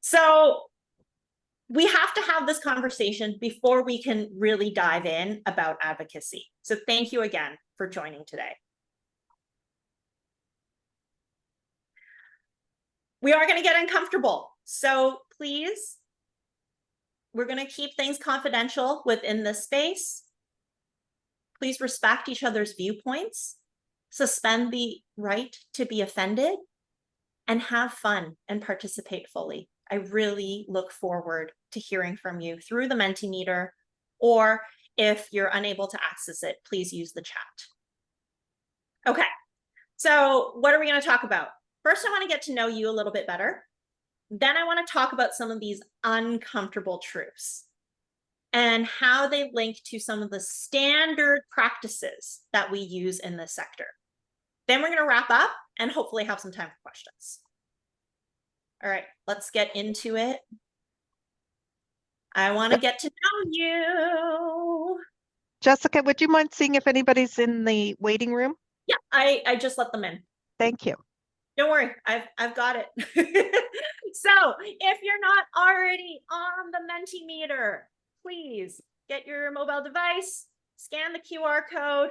So we have to have this conversation before we can really dive in about advocacy. So thank you again for joining today. We are going to get uncomfortable. So please, we're going to keep things confidential within this space. Please respect each other's viewpoints, suspend the right to be offended, and have fun and participate fully. I really look forward to hearing from you through the Mentimeter, or if you're unable to access it, please use the chat. Okay, so what are we going to talk about? First, I want to get to know you a little bit better. Then I want to talk about some of these uncomfortable truths and how they link to some of the standard practices that we use in this sector. Then we're going to wrap up and hopefully have some time for questions. All right, let's get into it. I want to get to know you. Jessica, would you mind seeing if anybody's in the waiting room? Yeah, I just let them in. Thank you. Don't worry, I've got it. So if you're not already on the Mentimeter, please get your mobile device, scan the QR code,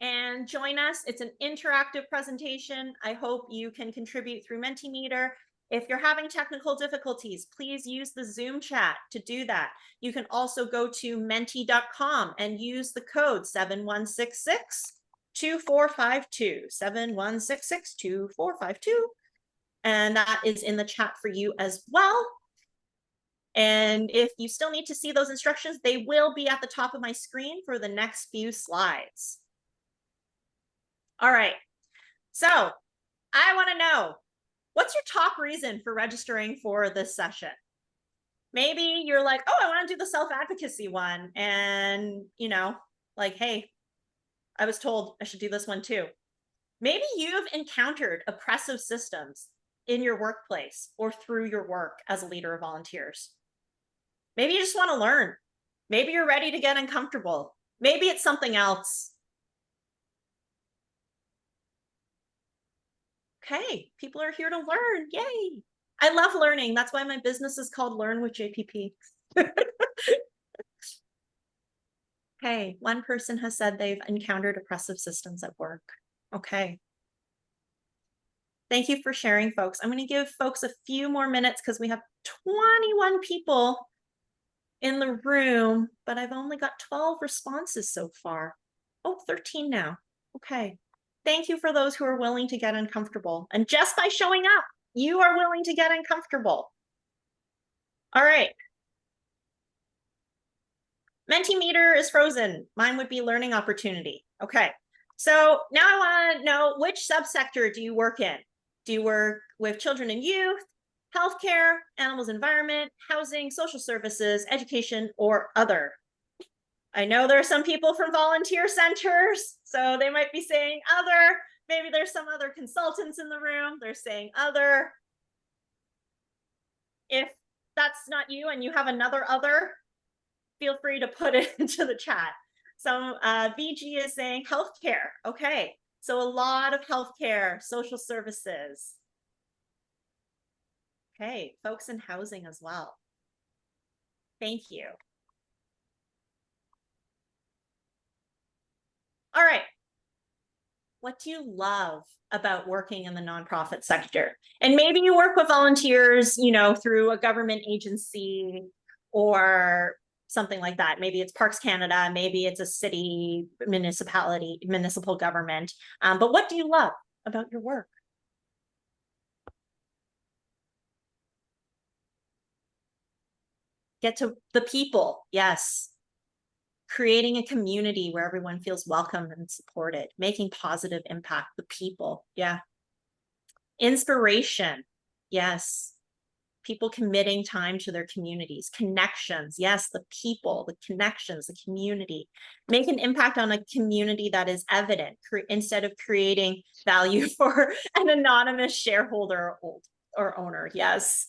and join us. It's an interactive presentation. I hope you can contribute through Mentimeter. If you're having technical difficulties, please use the Zoom chat to do that. You can also go to menti.com and use the code 7166-2452, 7166-2452. And that is in the chat for you as well. And if you still need to see those instructions, they will be at the top of my screen for the next few slides. All right, so I want to know, what's your top reason for registering for this session? Maybe you're like, oh, I want to do the self-advocacy one. And, you know, like, hey, I was told I should do this one too. Maybe you've encountered oppressive systems in your workplace or through your work as a leader of volunteers. Maybe you just want to learn. Maybe you're ready to get uncomfortable. Maybe it's something else. Okay, people are here to learn. Yay. I love learning. That's why my business is called Learn with JPP. Okay, one person has said they've encountered oppressive systems at work. Okay. Thank you for sharing, folks. I'm going to give folks a few more minutes because we have 21 people in the room, but I've only got 12 responses so far. Oh, 13 now. Okay. Thank you for those who are willing to get uncomfortable. And just by showing up, you are willing to get uncomfortable. All right. Mentimeter is frozen. Mine would be learning opportunity. Okay. So now I want to know, which subsector do you work in? Do you work with children and youth, healthcare, animals, environment, housing, social services, education, or other? I know there are some people from volunteer centers, so they might be saying other. Maybe there's some other consultants in the room. They're saying other. If that's not you and you have another other, feel free to put it into the chat. So VG is saying healthcare. Okay, so a lot of healthcare, social services. Okay, folks in housing as well. Thank you. All right. What do you love about working in the nonprofit sector? And maybe you work with volunteers, you know, through a government agency or something like that. Maybe it's Parks Canada, maybe it's a city, municipality, municipal government. But what do you love about your work? Get to the people, yes. Creating a community where everyone feels welcome and supported, making positive impact, the people, yeah. Inspiration, yes. People committing time to their communities. Connections, yes, the people, the connections, the community. Make an impact on a community that is evident instead of creating value for an anonymous shareholder or owner, yes.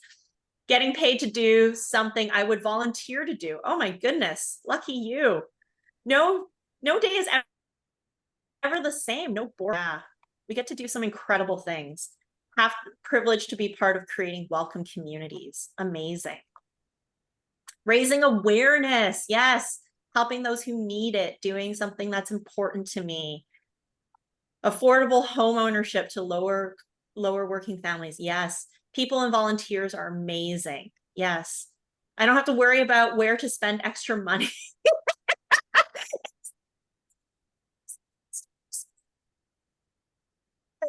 Getting paid to do something I would volunteer to do. Oh my goodness, lucky you. No day is ever the same. No boring. Yeah, we get to do some incredible things. have the privilege to be part of creating welcome communities. Amazing. Raising awareness. Yes. Helping those who need it, doing something that's important to me. Affordable home ownership to lower working families. Yes. People and volunteers are amazing. Yes. I don't have to worry about where to spend extra money.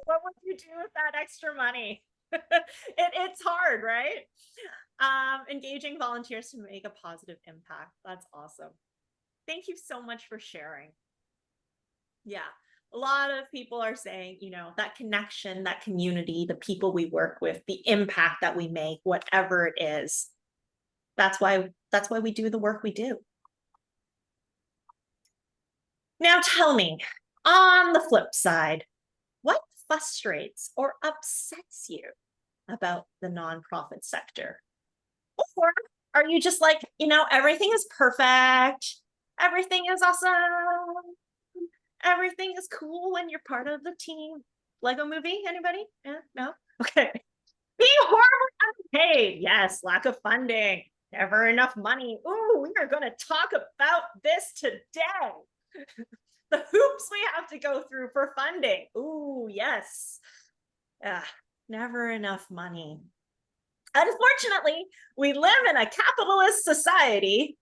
What would you do with that extra money? It's hard, right? Engaging volunteers to make a positive impact. That's awesome. Thank you so much for sharing. Yeah, a lot of people are saying, you know, that connection, that community, the people we work with, the impact that we make, whatever it is. That's why we do the work we do. Now tell me, on the flip side, what frustrates or upsets you about the nonprofit sector? Or are you just like, you know, everything is perfect, everything is awesome, everything is cool when you're part of the team? Lego movie, anybody? Yeah, no? Okay. Be horribly unpaid. Yes, lack of funding, never enough money. Ooh, we are going to talk about this today. The hoops we have to go through for funding. Ooh, yes. Never enough money. Unfortunately, we live in a capitalist society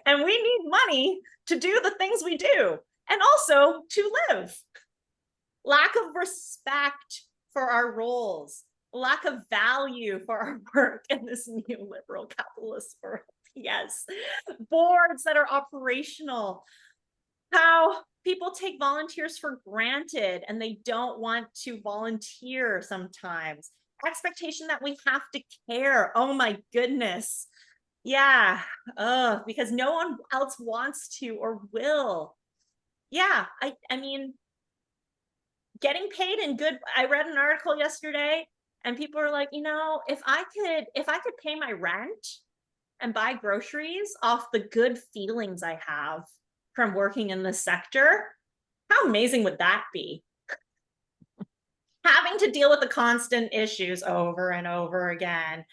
and we need money to do the things we do and also to live. Lack of respect for our roles, lack of value for our work in this neoliberal capitalist world. Yes. Boards that are operational. How people take volunteers for granted and they don't want to volunteer sometimes. Expectation that we have to care. Oh my goodness. Yeah. Because no one else wants to or will. Yeah. I mean, getting paid in good. I read an article yesterday and people are like, you know, if I could pay my rent and buy groceries off the good feelings I have from working in the sector, how amazing would that be? Having to deal with the constant issues over and over again.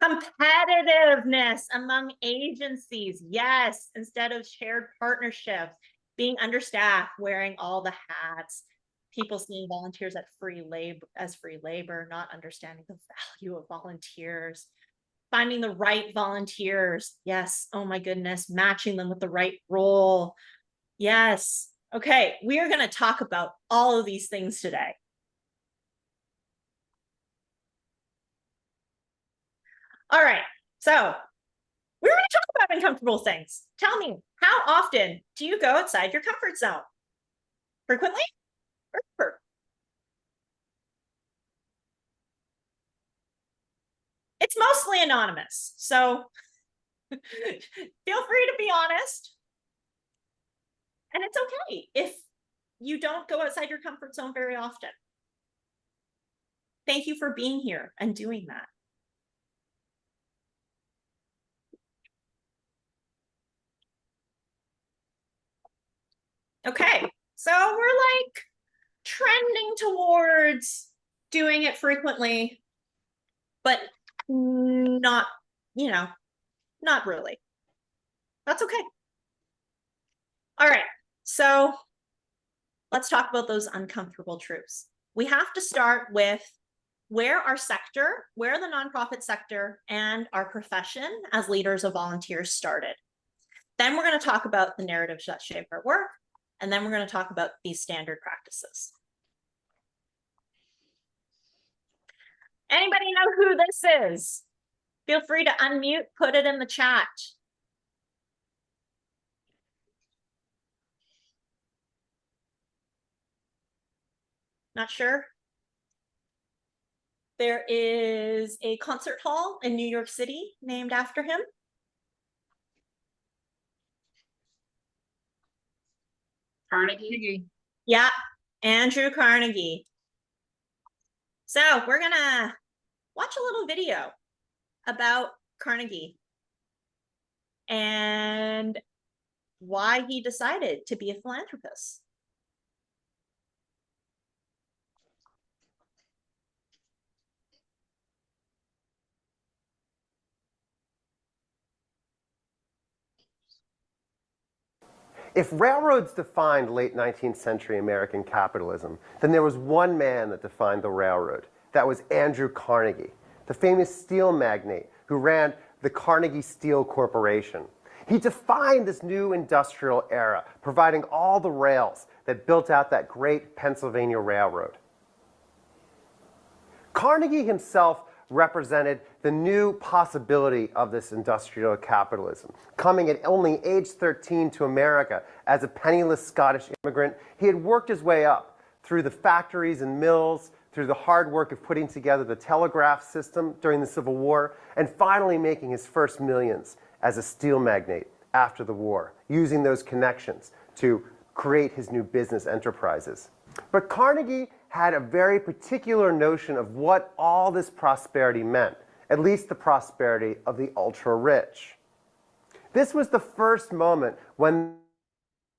Competitiveness among agencies. Yes, instead of shared partnerships, being understaffed, wearing all the hats, people seeing volunteers as free labor, not understanding the value of volunteers, finding the right volunteers. Yes. Oh my goodness. Matching them with the right role. Yes. Okay. We are going to talk about all of these things today. All right. So we're going to talk about uncomfortable things. Tell me, how often do you go outside your comfort zone? Frequently? Or it's mostly anonymous. So feel free to be honest. And it's okay if you don't go outside your comfort zone very often. Thank you for being here and doing that. Okay, so we're like trending towards doing it frequently, but not, you know, not really. That's okay. All right, so let's talk about those uncomfortable truths. We have to start with where our sector, where the nonprofit sector and our profession as leaders of volunteers started. Then we're going to talk about the narratives that shape our work, and then we're going to talk about these standard practices. Anybody know who this is? Feel free to unmute, put it in the chat. Not sure? There is a concert hall in New York City named after him. Carnegie. Yeah, Andrew Carnegie. So we're gonna watch a little video about Carnegie and why he decided to be a philanthropist. If railroads defined late 19th century American capitalism, then there was one man that defined the railroad. That was Andrew Carnegie, the famous steel magnate who ran the Carnegie Steel Corporation. He defined this new industrial era, providing all the rails that built out that great Pennsylvania Railroad. Carnegie himself represented the new possibility of this industrial capitalism. Coming at only age 13 to America as a penniless Scottish immigrant, he had worked his way up through the factories and mills, through the hard work of putting together the telegraph system during the Civil War, and finally making his first millions as a steel magnate after the war, using those connections to create his new business enterprises. But Carnegie had a very particular notion of what all this prosperity meant, at least the prosperity of the ultra-rich. This was the first moment when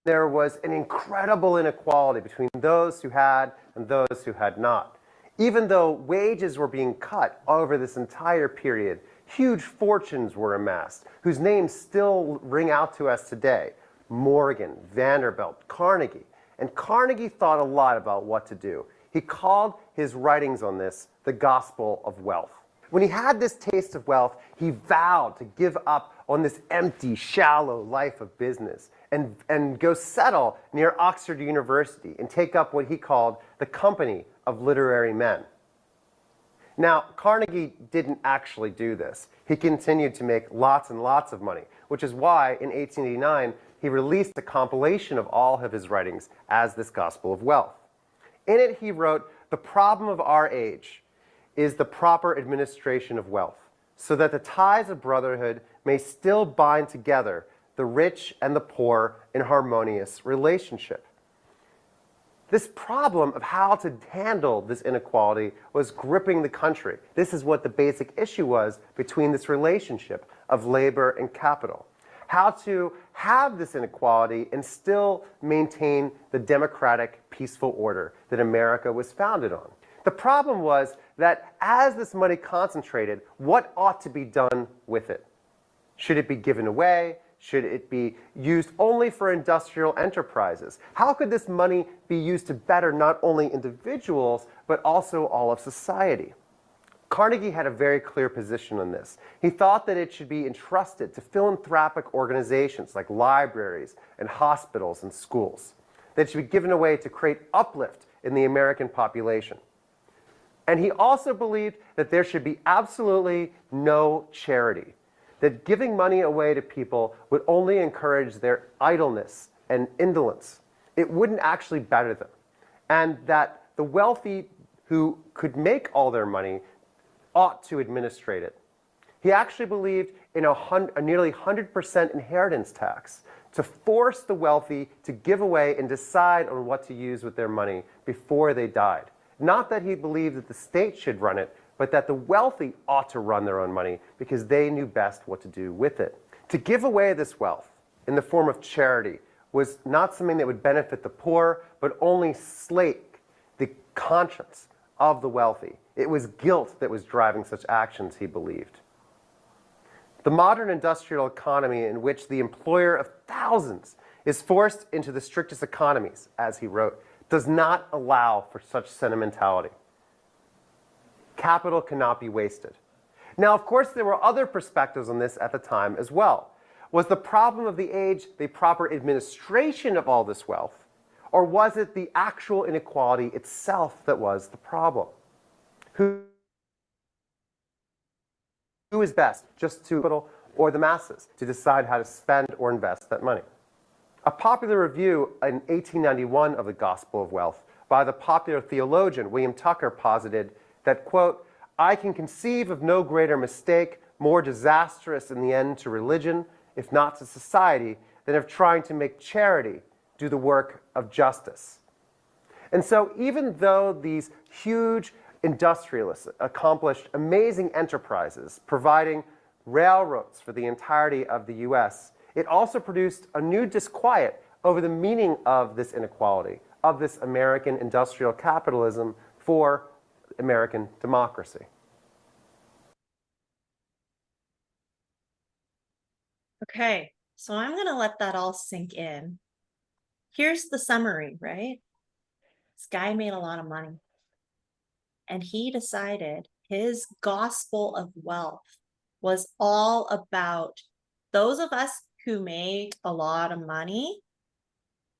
there was an incredible inequality between those who had and those who had not. Even though wages were being cut over this entire period, huge fortunes were amassed, whose names still ring out to us today: Morgan, Vanderbilt, Carnegie. And Carnegie thought a lot about what to do. He called his writings on this the gospel of wealth. When he had this taste of wealth, he vowed to give up on this empty, shallow life of business and go settle near Oxford University and take up what he called the company of literary men. Now, Carnegie didn't actually do this. He continued to make lots and lots of money, which is why in 1889 he released a compilation of all of his writings as this Gospel of Wealth. In it, he wrote, "The problem of our age is the proper administration of wealth, so that the ties of brotherhood may still bind together the rich and the poor in harmonious relationship." This problem of how to handle this inequality was gripping the country. This is what the basic issue was between this relationship of labor and capital. How to have this inequality and still maintain the democratic, peaceful order that America was founded on. The problem was that as this money concentrated, what ought to be done with it? Should it be given away? Should it be used only for industrial enterprises? How could this money be used to better not only individuals, but also all of society? Carnegie had a very clear position on this. He thought that it should be entrusted to philanthropic organizations like libraries and hospitals and schools. That it should be given away to create uplift in the American population. And he also believed that there should be absolutely no charity. That giving money away to people would only encourage their idleness and indolence. It wouldn't actually better them. And that the wealthy who could make all their money ought to administrate it. He actually believed in a nearly 100% inheritance tax to force the wealthy to give away and decide on what to use with their money before they died. Not that he believed that the state should run it, but that the wealthy ought to run their own money because they knew best what to do with it. To give away this wealth in the form of charity was not something that would benefit the poor, but only slake the conscience of the wealthy. It was guilt that was driving such actions, he believed. The modern industrial economy in which the employer of thousands is forced into the strictest economies, as he wrote, does not allow for such sentimentality. Capital cannot be wasted. Now, of course, there were other perspectives on this at the time as well. Was the problem of the age the proper administration of all this wealth, or was it the actual inequality itself that was the problem? Who is best, just to capital or the masses, to decide how to spend or invest that money? A popular review in 1891 of the Gospel of Wealth by the popular theologian William Tucker posited that, quote, "I can conceive of no greater mistake, more disastrous in the end to religion, if not to society, than of trying to make charity do the work of justice." And so even though these huge industrialists accomplished amazing enterprises, providing railroads for the entirety of the US, it also produced a new disquiet over the meaning of this inequality, of this American industrial capitalism for American democracy. Okay, so I'm going to let that all sink in. here's the summary, right? This guy made a lot of money. And he decided his gospel of wealth was all about those of us who make a lot of money.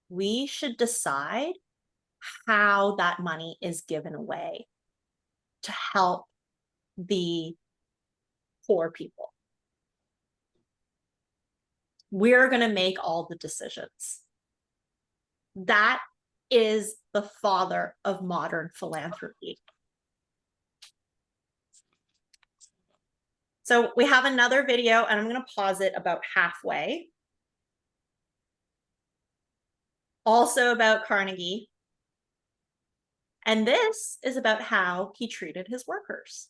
We should decide how that money is given away to help the poor people. We're going to make all the decisions. That is the father of modern philanthropy. So we have another video, and I'm going to pause it about halfway. Also about Carnegie. And this is about how he treated his workers.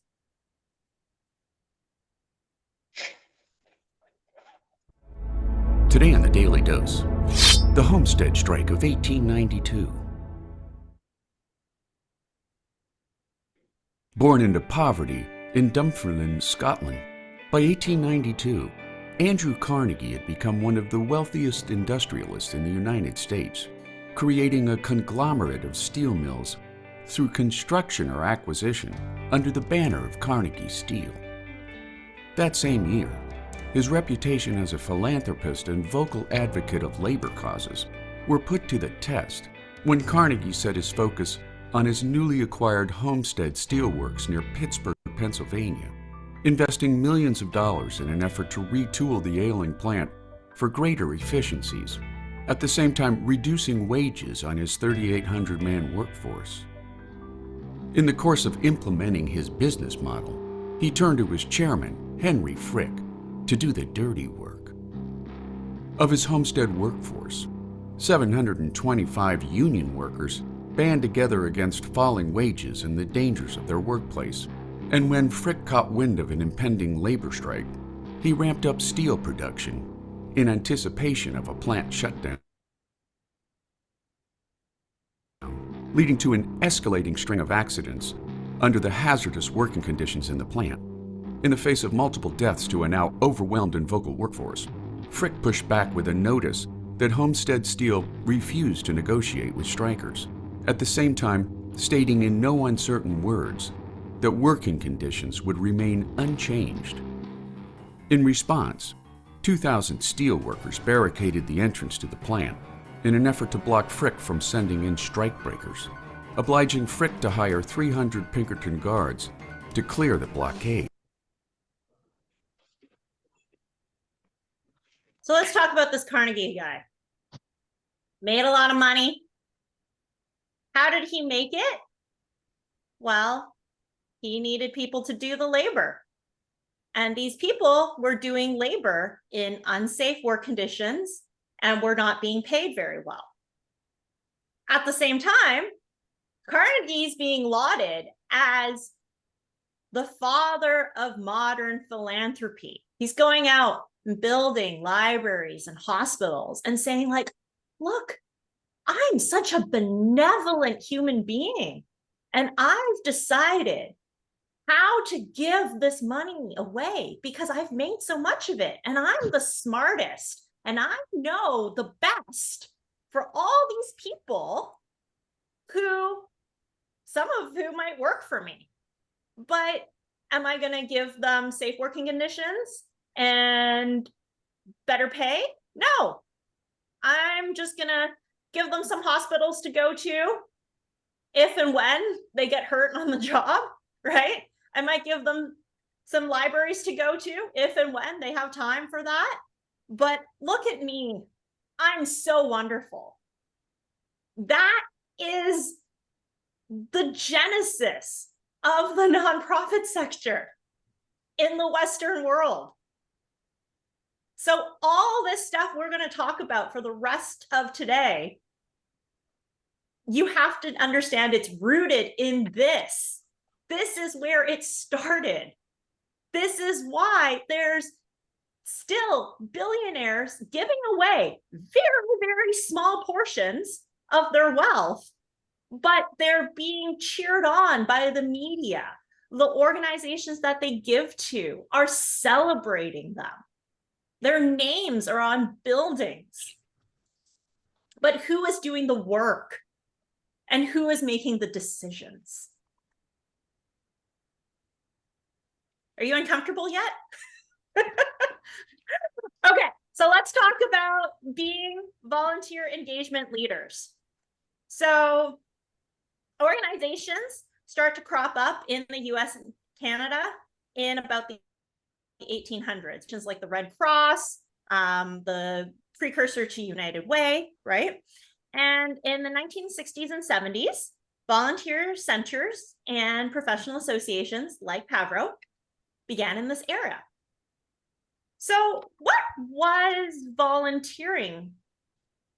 Today on the Daily Dose, the Homestead Strike of 1892. Born into poverty in Dunfermline, Scotland, by 1892, Andrew Carnegie had become one of the wealthiest industrialists in the United States, creating a conglomerate of steel mills through construction or acquisition under the banner of Carnegie Steel. That same year, his reputation as a philanthropist and vocal advocate of labor causes were put to the test when Carnegie set his focus on his newly acquired Homestead Steelworks near Pittsburgh, Pennsylvania, investing millions of dollars in an effort to retool the ailing plant for greater efficiencies, at the same time reducing wages on his 3,800-man workforce. In the course of implementing his business model, he turned to his chairman, Henry Frick, to do the dirty work. Of his Homestead workforce, 725 union workers band together against falling wages and the dangers of their workplace, and when Frick caught wind of an impending labor strike, he ramped up steel production in anticipation of a plant shutdown, leading to an escalating string of accidents under the hazardous working conditions in the plant. In the face of multiple deaths to a now overwhelmed and vocal workforce, Frick pushed back with a notice that Homestead Steel refused to negotiate with strikers, at the same time stating in no uncertain words that working conditions would remain unchanged. In response, 2,000 steel workers barricaded the entrance to the plant in an effort to block Frick from sending in strikebreakers, obliging Frick to hire 300 Pinkerton guards to clear the blockade. So let's talk about this Carnegie guy. Made a lot of money. How did he make it? Well, he needed people to do the labor. And these people were doing labor in unsafe work conditions and were not being paid very well. At the same time, Carnegie's being lauded as the father of modern philanthropy. He's going out and building libraries and hospitals and saying, like, look, I'm such a benevolent human being, and I've decided how to give this money away because I've made so much of it, and I'm the smartest, and I know the best for all these people who, some of who might work for me. But am I going to give them safe working conditions and better pay? No. I'm just going to give them some hospitals to go to if and when they get hurt on the job, right? I might give them some libraries to go to if and when they have time for that. But look at me. I'm so wonderful. That is the genesis of the nonprofit sector in the Western world. So all this stuff we're going to talk about for the rest of today, you have to understand it's rooted in this. This is where it started. This is why there's still billionaires giving away very, very small portions of their wealth, but they're being cheered on by the media. The organizations that they give to are celebrating them. Their names are on buildings. but who is doing the work and who is making the decisions. Are you uncomfortable yet? Okay, so let's talk about being volunteer engagement leaders. So organizations start to crop up in the US and Canada in about the 1800s, which is like the Red Cross, the precursor to United Way, right? And in the 1960s and 70s, volunteer centers and professional associations like Pavro began in this era. So what was volunteering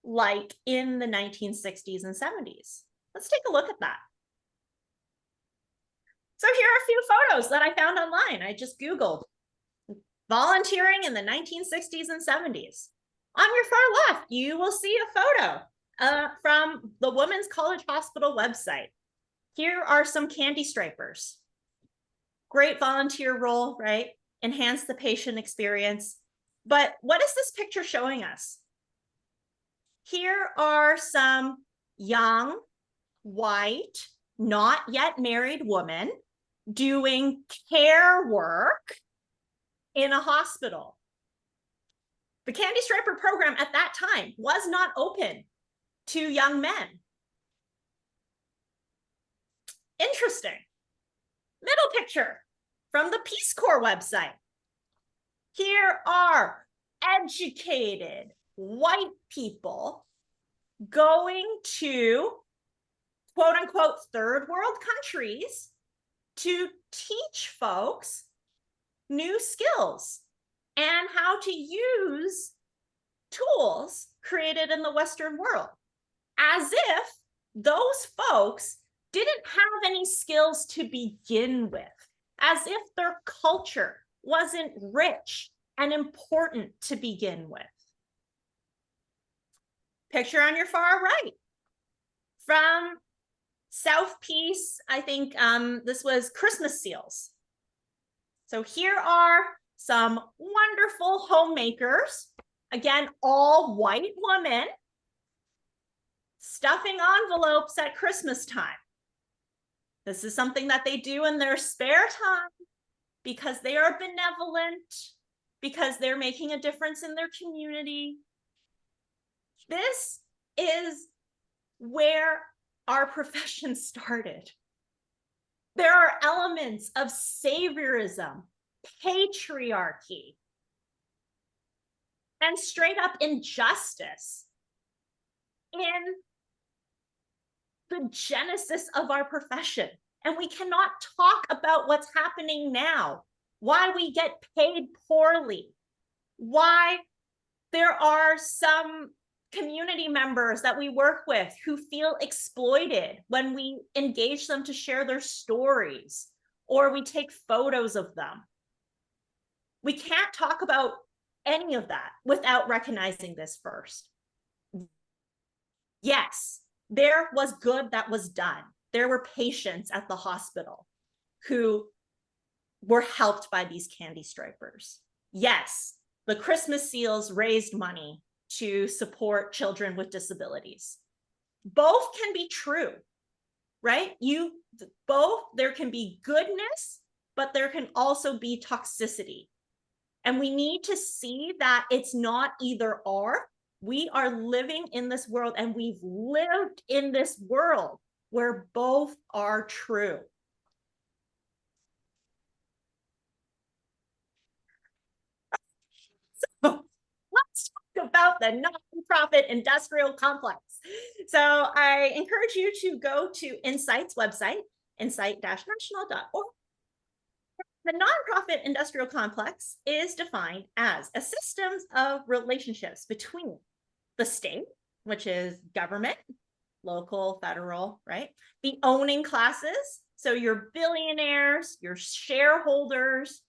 like in the 1960s and 70s? Let's take a look at that. So here are a few photos that I found online. I just Googled volunteering in the 1960s and 70s. On your far left, you will see a photo from the Women's College Hospital website. Here are some candy stripers. Great volunteer role, right? Enhance the patient experience. But what is this picture showing us? Here are some young, white, not yet married women doing care work in a hospital. The Candy Striper program at that time was not open to young men. Interesting. Middle picture from the Peace Corps website. Here are educated white people going to quote unquote third world countries to teach folks new skills and how to use tools created in the Western world, as if those folks didn't have any skills to begin with, as if their culture wasn't rich and important to begin with. Picture on your far right from South Peace, I think this was Christmas seals. So here are some wonderful homemakers, again, all white women, stuffing envelopes at Christmas time. This is something that they do in their spare time because they are benevolent, because they're making a difference in their community. This is where our profession started. There are elements of saviorism, patriarchy, and straight up injustice in the genesis of our profession. And we cannot talk about what's happening now, why we get paid poorly, why there are some community members that we work with who feel exploited when we engage them to share their stories or we take photos of them. We can't talk about any of that without recognizing this first. Yes, there was good that was done. There were patients at the hospital who were helped by these candy stripers. Yes, the Christmas seals raised money to support children with disabilities. Both can be true, right? There can be goodness, but there can also be toxicity. And we need to see that it's not either or. We are living in this world, and we've lived in this world where both are true. So let's talk about the nonprofit industrial complex. So I encourage you to go to Insight's website, insight-national.org. The nonprofit industrial complex is defined as a system of relationships between the state, which is government, local, federal, right? The owning classes, so your billionaires, your shareholders,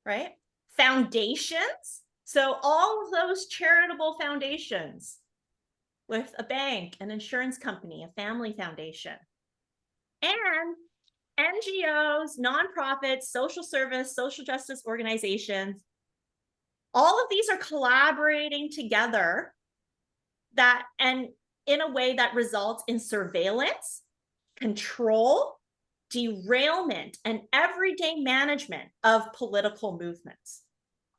right? Foundations, so all of those charitable foundations with a bank, an insurance company, a family foundation, and NGOs, nonprofits, social service, social justice organizations. All of these are collaborating together that, and in a way that results in surveillance, control, derailment, and everyday management of political movements.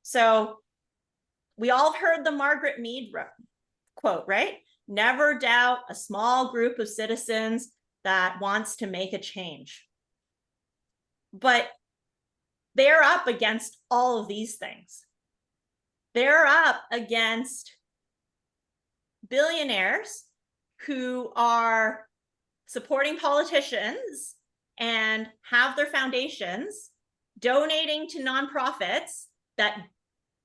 So we all heard the Margaret Mead quote, right? Never doubt a small group of citizens that wants to make a change. But they're up against all of these things. They're up against billionaires who are supporting politicians and have their foundations donating to nonprofits that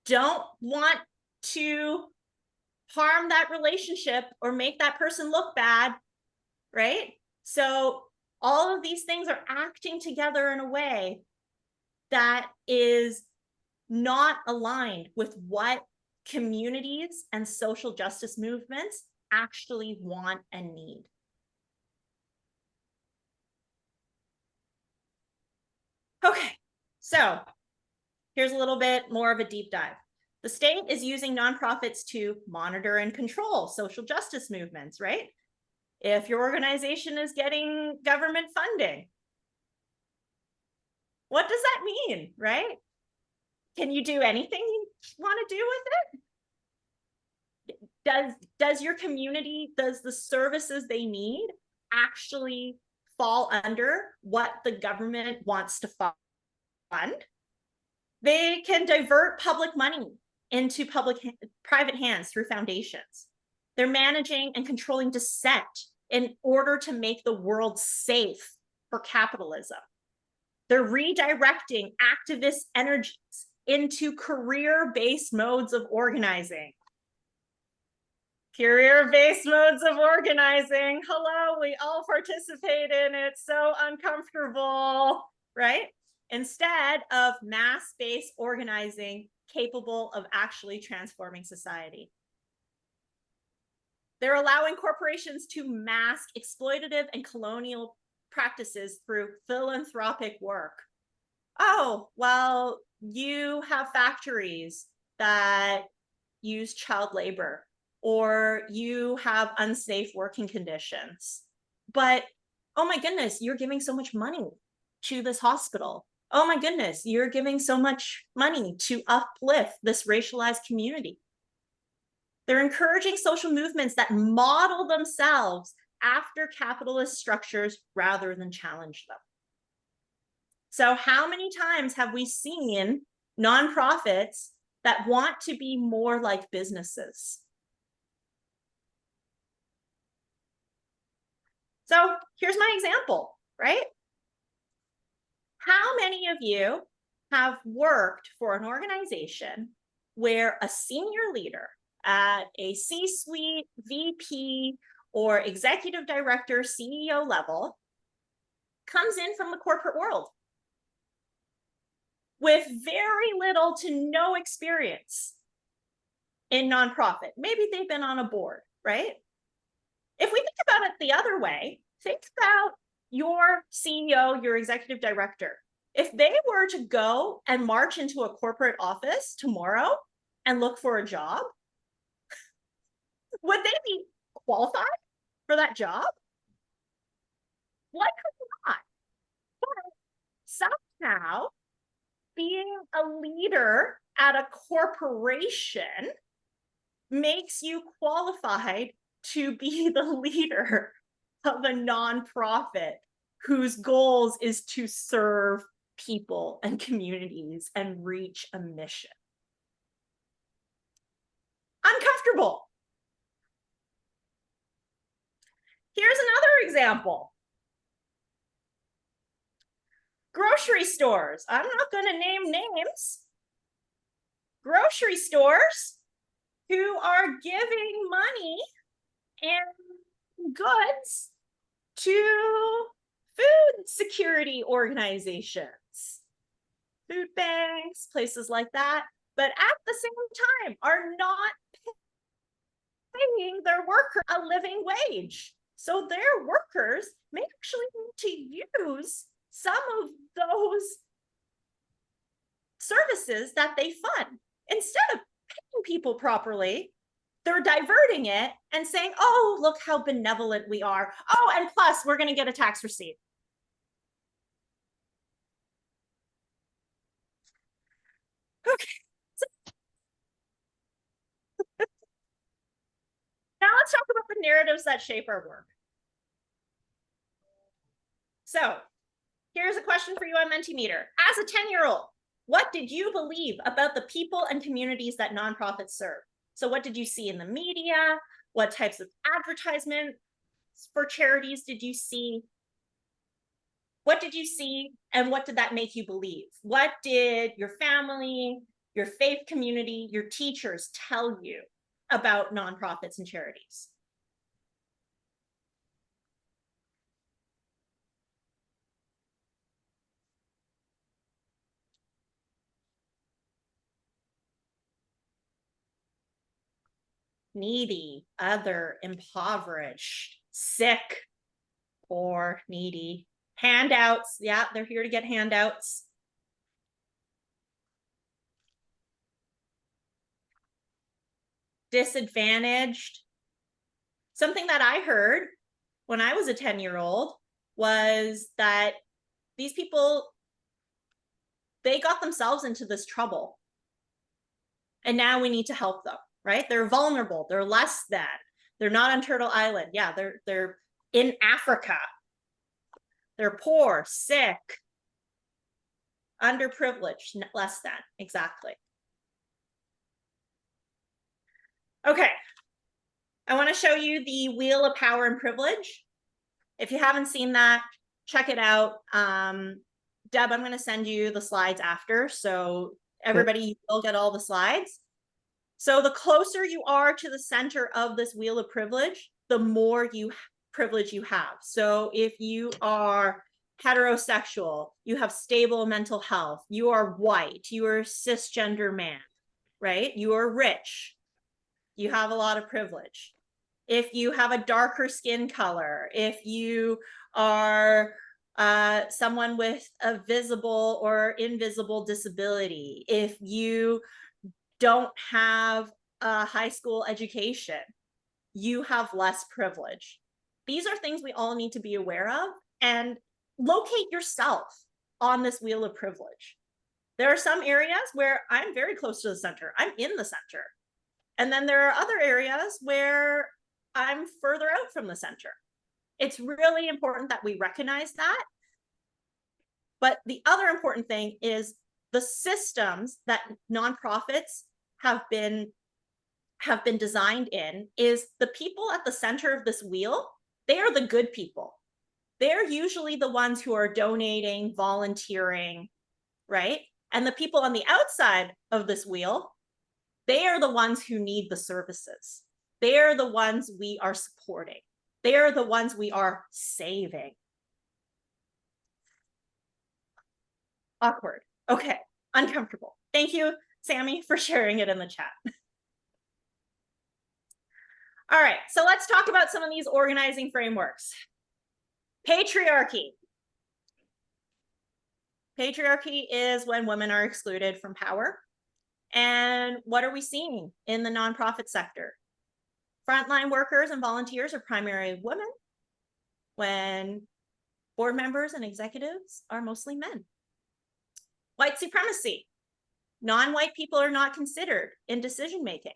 don't want to harm that relationship or make that person look bad, right? So all of these things are acting together in a way that is not aligned with what communities and social justice movements actually want and need. Okay, so here's a little bit more of a deep dive. The state is using nonprofits to monitor and control social justice movements, right? If your organization is getting government funding, what does that mean, right? Can you do anything you want to do with it? Does your community, does the services they need actually fall under what the government wants to fund? They can divert public money into private hands through foundations. They're managing and controlling dissent in order to make the world safe for capitalism. They're redirecting activist energies into career-based modes of organizing. Career-based modes of organizing. Hello, we all participate in it. So uncomfortable, right? Instead of mass-based organizing capable of actually transforming society. They're allowing corporations to mask exploitative and colonial practices through philanthropic work. Oh, well, you have factories that use child labor, or you have unsafe working conditions. But, oh my goodness, you're giving so much money to this hospital. Oh my goodness, you're giving so much money to uplift this racialized community. They're encouraging social movements that model themselves after capitalist structures rather than challenge them. So how many times have we seen nonprofits that want to be more like businesses? So here's my example, right? How many of you have worked for an organization where a senior leader at a C-suite, VP, or executive director, CEO level comes in from the corporate world with very little to no experience in nonprofit? Maybe they've been on a board, right? If we think about it the other way, think about your CEO, your executive director. If they were to go and march into a corporate office tomorrow and look for a job, would they be qualified for that job? Likely not. But somehow, being a leader at a corporation makes you qualified to be the leader of a nonprofit whose goals is to serve people and communities and reach a mission. Uncomfortable. Here's another example. Grocery stores. I'm not going to name names. Grocery stores who are giving money and goods to food security organizations, food banks, places like that, but at the same time are not paying their workers a living wage. So their workers may actually need to use some of those services that they fund. Instead of paying people properly, they're diverting it and saying, oh, look how benevolent we are. Oh, and plus we're going to get a tax receipt. Okay. Now let's talk about the narratives that shape our work. So here's a question for you on Mentimeter. As a 10-year-old, what did you believe about the people and communities that nonprofits serve? So what did you see in the media? What types of advertisements for charities did you see? What did you see and what did that make you believe? What did your family, your faith community, your teachers tell you about nonprofits and charities? Needy, other, impoverished, sick, poor, needy. Handouts, yeah, they're here to get handouts. Disadvantaged. Something that I heard when I was a 10-year-old was that these people, they got themselves into this trouble. And now we need to help them, right? They're vulnerable, they're less than. They're not on Turtle Island. Yeah, they're in Africa. They're poor, sick, underprivileged, less than, exactly. Okay, I want to show you the Wheel of Power and Privilege. If you haven't seen that, check it out. Deb, I'm going to send you the slides after, so everybody will get all the slides. So the closer you are to the center of this Wheel of Privilege, the more privilege you have. So if you are heterosexual, you have stable mental health, you are white, you are a cisgender man, right? You are rich, you have a lot of privilege. If you have a darker skin color, if you are someone with a visible or invisible disability, if you don't have a high school education, you have less privilege. These are things we all need to be aware of and locate yourself on this wheel of privilege. There are some areas where I'm very close to the center. I'm in the center. And then there are other areas where I'm further out from the center. It's really important that we recognize that. But the other important thing is the systems that nonprofits have been designed in is the people at the center of this wheel. They are the good people. They're usually the ones who are donating, volunteering, right? And the people on the outside of this wheel, they are the ones who need the services. They are the ones we are supporting. They are the ones we are saving. Awkward. Okay, uncomfortable. Thank you, Sammy, for sharing it in the chat. All right, so let's talk about some of these organizing frameworks. Patriarchy. Patriarchy is when women are excluded from power. And what are we seeing in the nonprofit sector? Frontline workers and volunteers are primarily women, when board members and executives are mostly men. White supremacy. Non-white people are not considered in decision-making.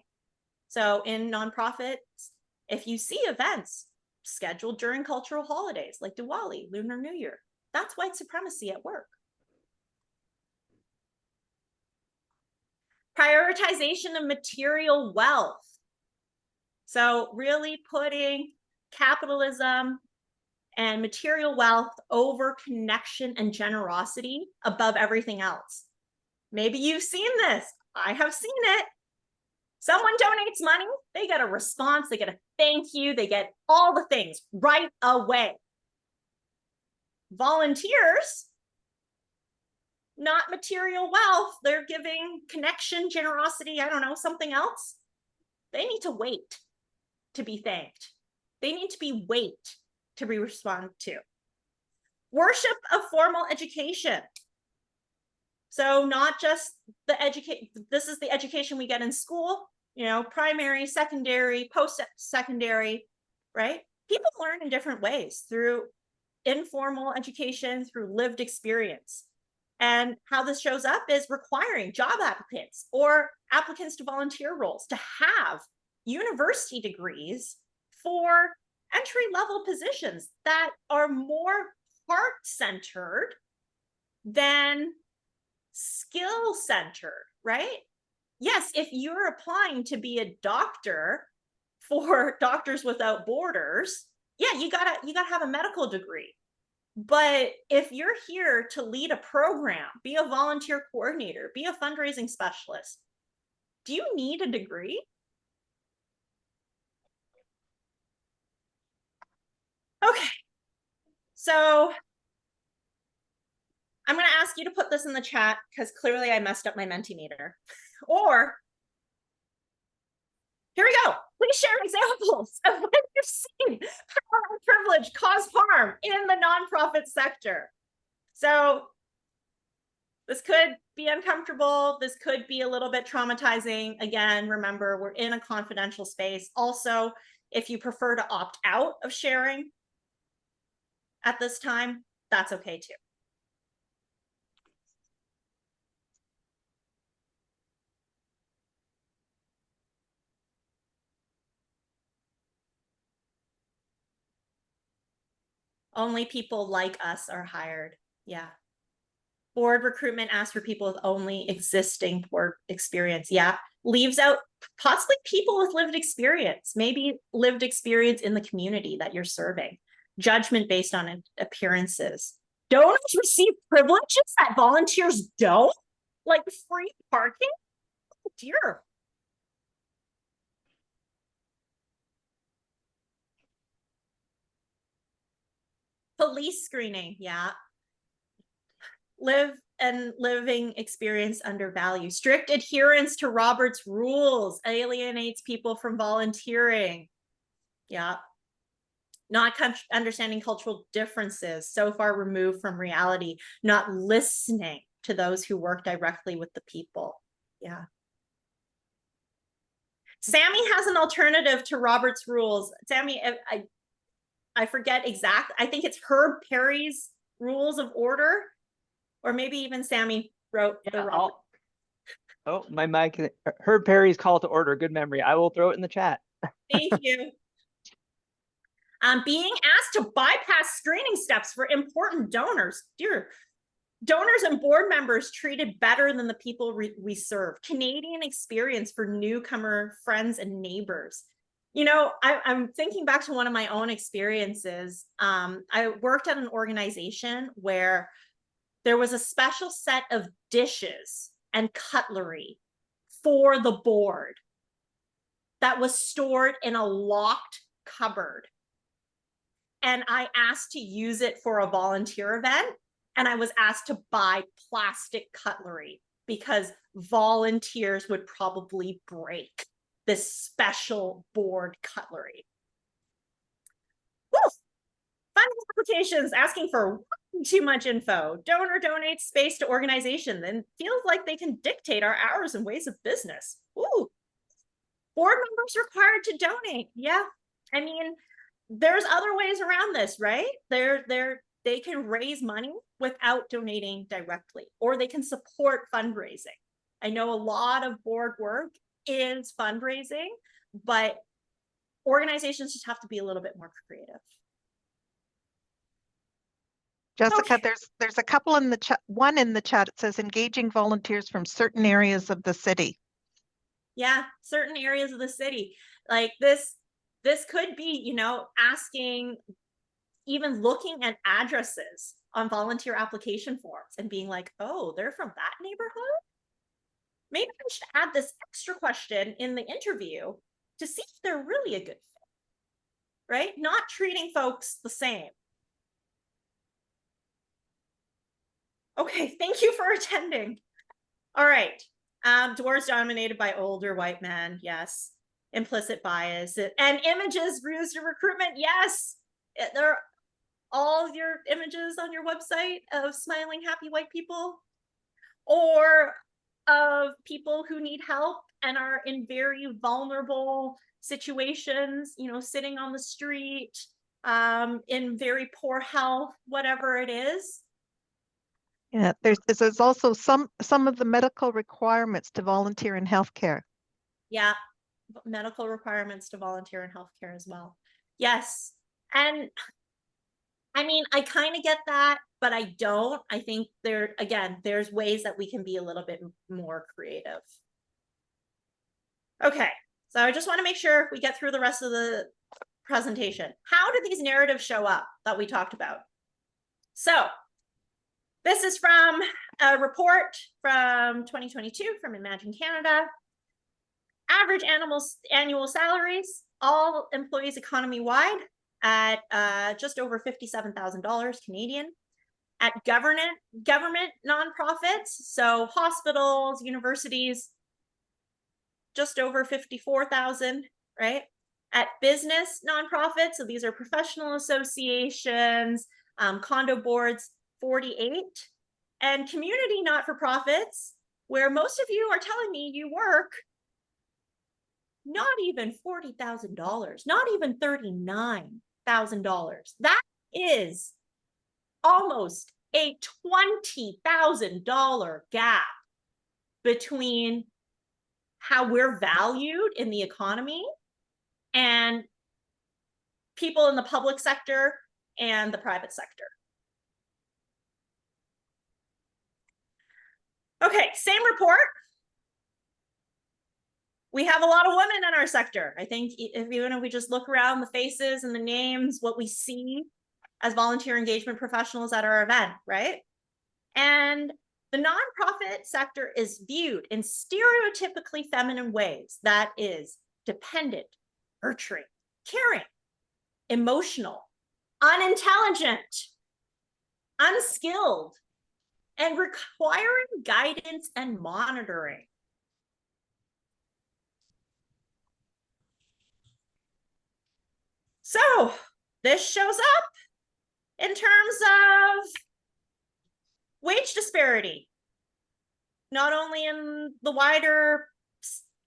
So in nonprofits, if you see events scheduled during cultural holidays like Diwali, Lunar New Year, that's white supremacy at work. Prioritization of material wealth. So really putting capitalism and material wealth over connection and generosity above everything else. Maybe you've seen this. I have seen it. Someone donates money, they get a response, they get a thank you, they get all the things right away. Volunteers, not material wealth, they're giving connection, generosity, I don't know, something else. They need to wait to be thanked. They need to wait to be responded to. Worship of formal education. So not just the this is the education we get in school, you know, primary, secondary, post-secondary, right? People learn in different ways through informal education, through lived experience. And how this shows up is requiring job applicants or applicants to volunteer roles to have university degrees for entry-level positions that are more heart-centered than skill-centered, right? Yes, if you're applying to be a doctor for Doctors Without Borders, yeah, you gotta have a medical degree. But if you're here to lead a program, be a volunteer coordinator, be a fundraising specialist, do you need a degree? Okay, so I'm going to ask you to put this in the chat because clearly I messed up my Mentimeter. Or here we go. Please share examples of when you've seen power and privilege cause harm in the nonprofit sector. So this could be uncomfortable. This could be a little bit traumatizing. Again, remember, we're in a confidential space. Also, if you prefer to opt out of sharing at this time, that's okay too. Only people like us are hired. Yeah. Board recruitment asks for people with only existing board experience. Yeah. Leaves out possibly people with lived experience, maybe lived experience in the community that you're serving. Judgment based on appearances. Donors receive privileges that volunteers don't, like free parking. Oh, dear. Police screening. Yeah. Living experience undervalued. Strict adherence to Robert's rules alienates people from volunteering. Yeah. Not understanding cultural differences, so far removed from reality, not listening to those who work directly with the people. Yeah. Sammy has an alternative to Robert's rules. Sammy, I forget exact. I think it's Herb Perry's Rules of Order. Or maybe even Sammy wrote the Robert. Oh, my mic. Herb Perry's call to order. Good memory. I will throw it in the chat. Thank you. Being asked to bypass screening steps for important donors. Dear, donors and board members treated better than the people we serve. Canadian experience for newcomer friends and neighbors. You know, I'm thinking back to one of my own experiences. I worked at an organization where there was a special set of dishes and cutlery for the board that was stored in a locked cupboard. And I asked to use it for a volunteer event, and I was asked to buy plastic cutlery because volunteers would probably break this special board cutlery. Woo! Funding applications asking for too much info. Donor donates space to organization, then feels like they can dictate our hours and ways of business. Ooh. Board members required to donate. Yeah. I mean, there's other ways around this, right? They can raise money without donating directly, or they can support fundraising. I know a lot of board work is fundraising, but organizations just have to be a little bit more creative. Jessica, Okay. there's a couple in the chat. One in the chat, it says engaging volunteers from certain areas of the city. Yeah, certain areas of the city. Like this could be, you know, asking, even looking at addresses on volunteer application forms and being like, oh, they're from that neighborhood? Maybe I should add this extra question in the interview to see if they're really a good fit, right? Not treating folks the same. Okay, thank you for attending. All right. Doors dominated by older white men. Yes. Implicit bias and images used in recruitment. Yes. There are all your images on your website of smiling, happy white people or of people who need help and are in very vulnerable situations, you know, sitting on the street, in very poor health, whatever it is. Yeah, there's also some of the medical requirements to volunteer in healthcare. Yeah, medical requirements to volunteer in healthcare as well. Yes. And I mean, I kind of get that, but I don't. I think there's ways that we can be a little bit more creative. Okay, so I just want to make sure we get through the rest of the presentation. How do these narratives show up that we talked about? So this is from a report from 2022 from Imagine Canada. Average annual salaries, all employees economy-wide at just over $57,000 Canadian. At government nonprofits, so hospitals, universities, just over 54,000, right? At business nonprofits, so these are professional associations, condo boards, 48. And community not-for-profits, where most of you are telling me you work, not even $40,000, not even $39,000. That is almost a $20,000 gap between how we're valued in the economy and people in the public sector and the private sector. Okay, same report. We have a lot of women in our sector. I think even if we just look around the faces and the names, what we see as volunteer engagement professionals at our event, right? And the nonprofit sector is viewed in stereotypically feminine ways. That is dependent, nurturing, caring, emotional, unintelligent, unskilled, and requiring guidance and monitoring. So this shows up in terms of wage disparity, not only in the wider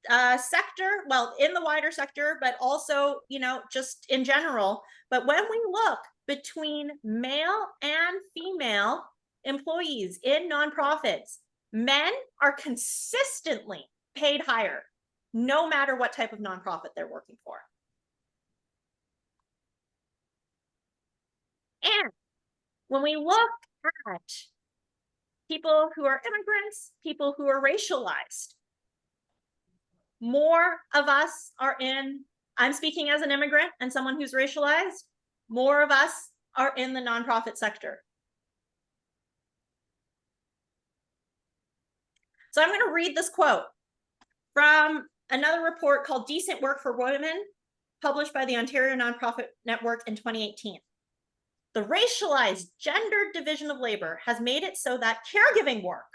sector, well, in the wider sector, but also, you know, just in general. But when we look between male and female employees in nonprofits, men are consistently paid higher, no matter what type of nonprofit they're working for. And when we look at people who are immigrants, people who are racialized, more of us are in, I'm speaking as an immigrant and someone who's racialized, more of us are in the nonprofit sector. So I'm going to read this quote from another report called Decent Work for Women, published by the Ontario Nonprofit Network in 2018. The racialized, gendered division of labor has made it so that caregiving work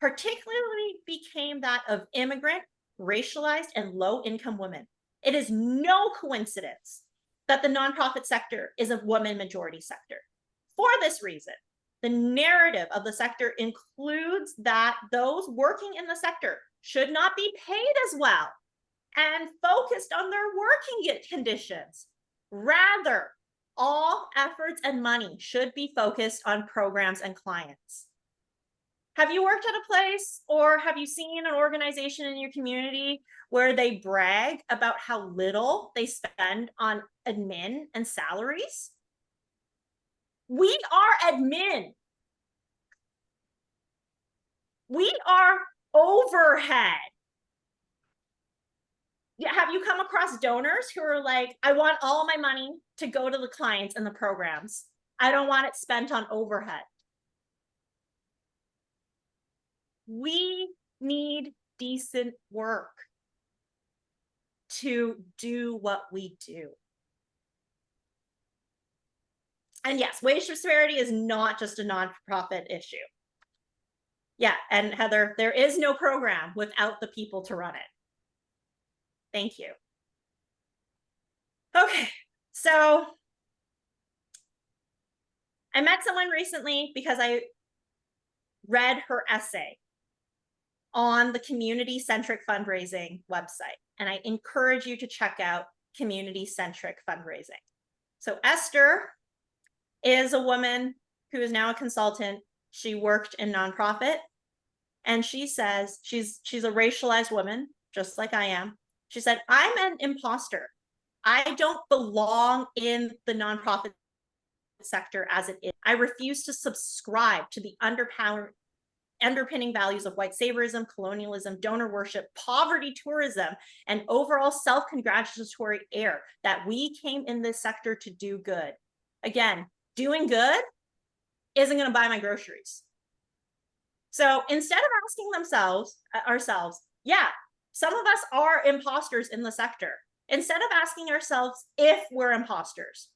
particularly became that of immigrant, racialized, and low-income women. It is no coincidence that the nonprofit sector is a woman majority sector. For this reason, the narrative of the sector includes that those working in the sector should not be paid as well and focused on their working conditions. Rather, all efforts and money should be focused on programs and clients. Have you worked at a place or have you seen an organization in your community where they brag about how little they spend on admin and salaries? We are admin. We are overhead. Yeah, have you come across donors who are like, I want all my money to go to the clients and the programs. I don't want it spent on overhead. We need decent work to do what we do. And yes, wage disparity is not just a nonprofit issue. Yeah, and Heather, there is no program without the people to run it. Thank you. Okay, so I met someone recently because I read her essay. on the community-centric fundraising website. And I encourage you to check out community-centric fundraising. So Esther is a woman who is now a consultant. She worked in nonprofit, and she says she's a racialized woman, just like I am. She said, I'm an imposter. I don't belong in the nonprofit sector as it is. I refuse to subscribe to the underpinning values of white saviorism, colonialism, donor worship, poverty tourism, and overall self-congratulatory air that we came in this sector to do good. Again, doing good isn't going to buy my groceries. So instead of asking ourselves, yeah, some of us are imposters in the sector. Instead of asking ourselves if we're imposters,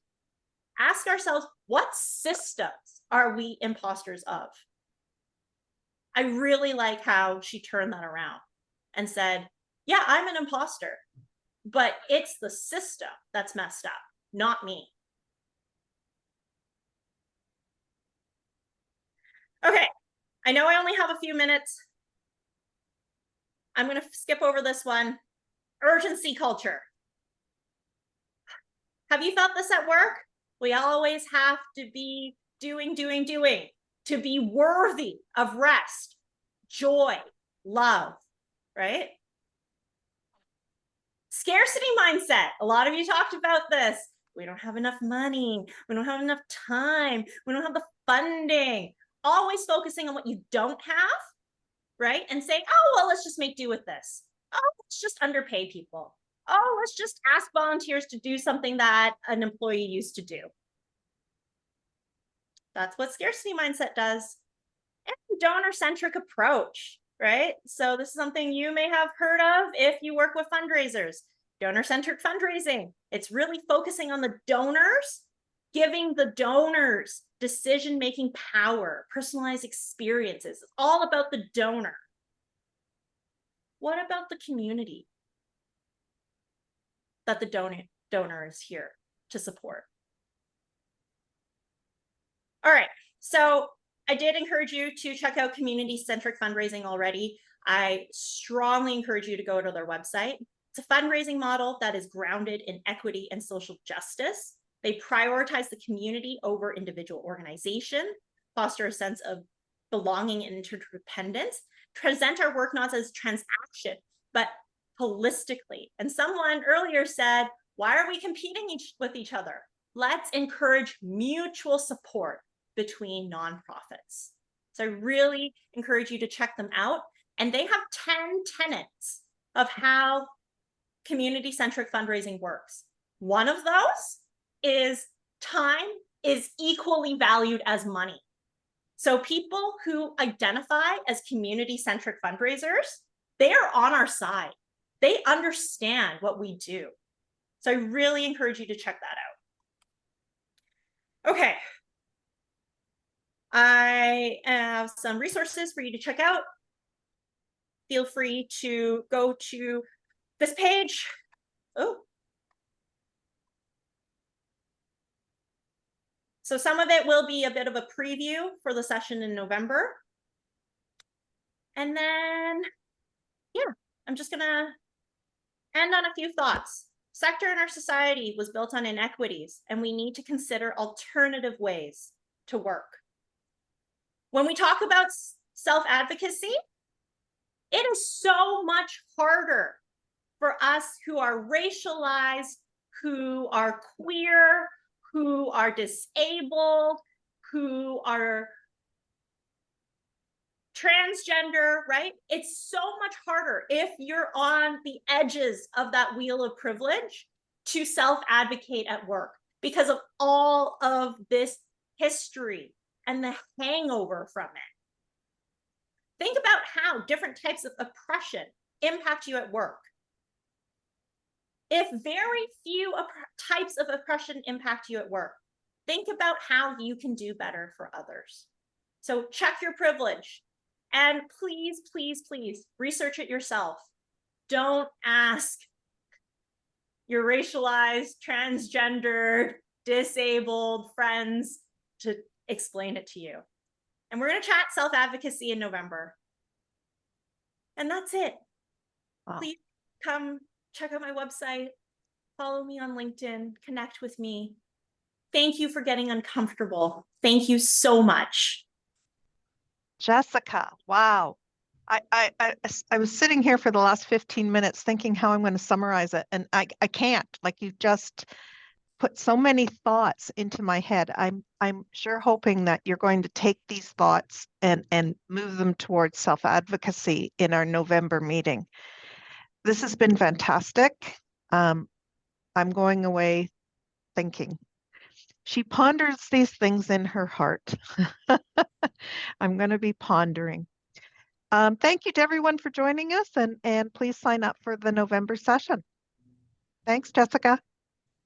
ask ourselves, what systems are we imposters of? I really like how she turned that around and said, yeah, I'm an imposter, but it's the system that's messed up, not me. Okay, I know I only have a few minutes. I'm going to skip over this one. Urgency culture. Have you felt this at work? We always have to be doing, to be worthy of rest, joy, love, right? Scarcity mindset. A lot of you talked about this. We don't have enough money. We don't have enough time. We don't have the funding. Always focusing on what you don't have, right? And saying, oh, well, let's just make do with this. Oh, let's just underpay people. Oh, let's just ask volunteers to do something that an employee used to do. That's what scarcity mindset does. And donor-centric approach, right? So this is something you may have heard of if you work with fundraisers. Donor-centric fundraising. It's really focusing on the donors, giving the donors decision-making power, personalized experiences. It's all about the donor. What about the community that the donor is here to support? All right, so I did encourage you to check out community-centric fundraising already. I strongly encourage you to go to their website. It's a fundraising model that is grounded in equity and social justice. They prioritize the community over individual organization, foster a sense of belonging and interdependence, present our work not as transaction, but holistically. And someone earlier said, why are we competing with each other? Let's encourage mutual support between nonprofits. So I really encourage you to check them out. And they have 10 tenets of how community-centric fundraising works. One of those is time is equally valued as money. So people who identify as community-centric fundraisers, they are on our side. They understand what we do. So I really encourage you to check that out. Okay. I have some resources for you to check out. Feel free to go to this page. Oh. So some of it will be a bit of a preview for the session in November. And then, yeah, I'm just gonna end on a few thoughts. Sector in our society was built on inequities, and we need to consider alternative ways to work. When we talk about self-advocacy, it is so much harder for us who are racialized, who are queer, who are disabled, who are transgender, right? It's so much harder if you're on the edges of that wheel of privilege to self-advocate at work because of all of this history and the hangover from it. Think about how different types of oppression impact you at work. If very few types of oppression impact you at work, think about how you can do better for others. So check your privilege. And please, please, please research it yourself. Don't ask your racialized, transgendered, disabled friends to explain it to you. And we're going to chat self-advocacy in November. And that's it. Wow. Please come check out my website, follow me on LinkedIn, connect with me. Thank you for getting uncomfortable. Thank you so much. Jessica, wow. I was sitting here for the last 15 minutes thinking how I'm going to summarize it, and I can't. Like, you just put so many thoughts into my head. I'm sure hoping that you're going to take these thoughts and move them towards self-advocacy in our November meeting. This has been fantastic. I'm going away thinking. She ponders these things in her heart. I'm going to be pondering. Thank you to everyone for joining us, and please sign up for the November session. Thanks, Jessica.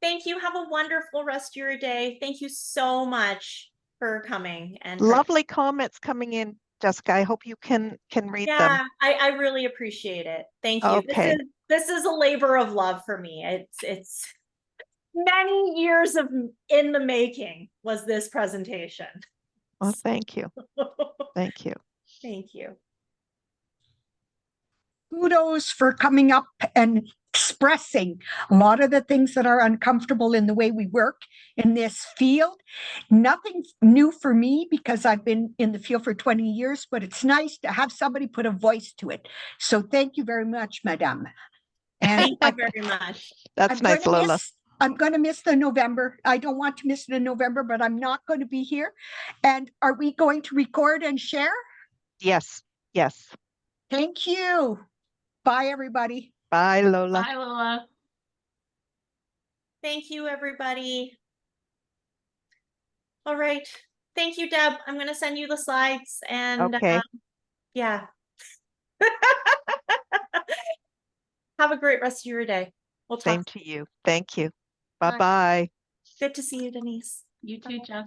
Thank you. Have a wonderful rest of your day. Thank you so much for coming. And for- Lovely comments coming in, Jessica. I hope you can read them. yeah, I really appreciate it. Thank you. Okay. This is a labor of love for me. It's many years of in the making was this presentation. Well, thank you. Thank you. Thank you. Kudos for coming up and expressing a lot of the things that are uncomfortable in the way we work in this field. Nothing new for me because I've been in the field for 20 years, but it's nice to have somebody put a voice to it. So thank you very much, Madame. And Thank you very much. That's nice, Lola. I'm going to miss the November. I don't want to miss the November, but I'm not going to be here. And are we going to record and share? Yes. Yes. Thank you. Bye, everybody. Bye, Lola. Bye, Lola. Thank you, everybody. All right. Thank you, Deb. I'm going to send you the slides and Okay. yeah. Have a great rest of your day. We'll talk. Same to you. Thank you. Bye-bye. Good to see you, Denise. You too, Jess.